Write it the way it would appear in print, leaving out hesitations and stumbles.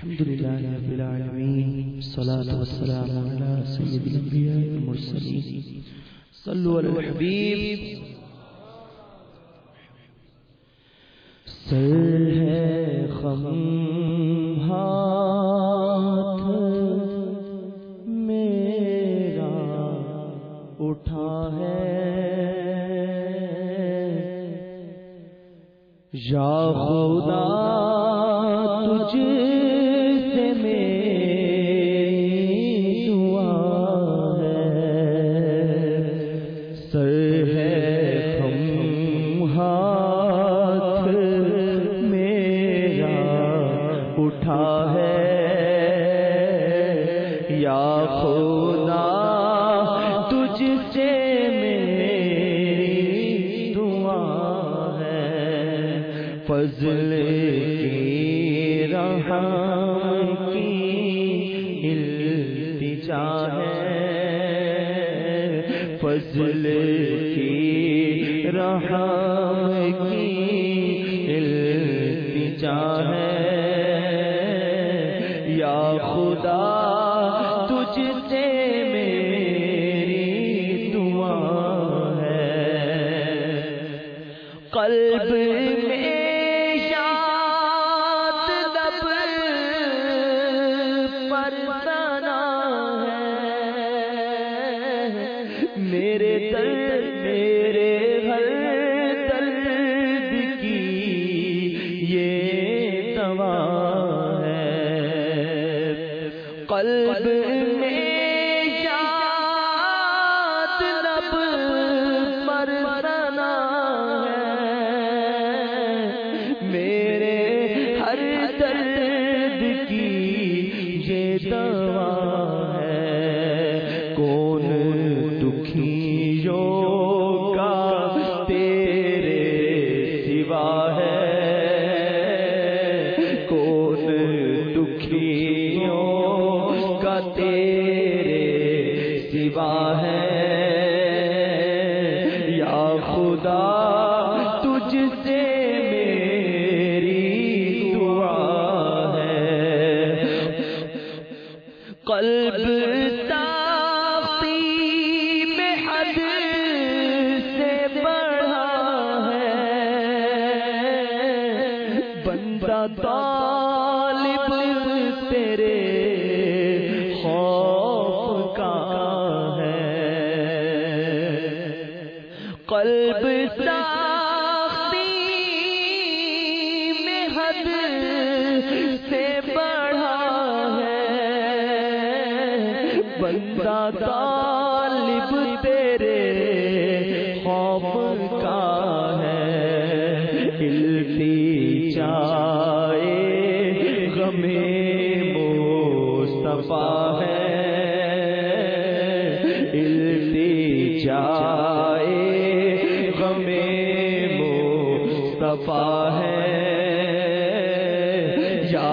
الحمد لله رب العالمين، الصلاة والسلام على سيد الأنبياء والمرسلين. صلوا على الحبيب. سر ہے خم ہاتھ میرا اٹھا ہے، یا خدا تجھ سے میری دعا ہے. سر ہے خم ہاتھ میرا اٹھا ہے، یا خدا تجھ سے میری دعا ہے. فضل کی رحم کی التجا ہے، فضل کی رحم کی التجا ہے. یا خدا تجھ سے میری دعا ہے. قلب میں یاد لب پر ثنا ہے، میرے درد میرے ہر درد کی یہ دوا ہے. قلب میں یاد لب پر ثنا میرے ہر درد کی یہ دوا ہے. کون دکھیوں کا تیرے سوا ہے، کون دکھیوں کا تیرے سوا ہے. یا خدا تجھ سے قلب ساقی میں حد سے بڑھا ہے، بندہ طالب تیرے خوف کا ہے. قلب ساقی میں حد سے بڑھا ہے، بندہ طالب تیرے خوف کا ہے. التجائے غم مصطفیٰ ہے، التجائے غم مصطفیٰ ہے. یا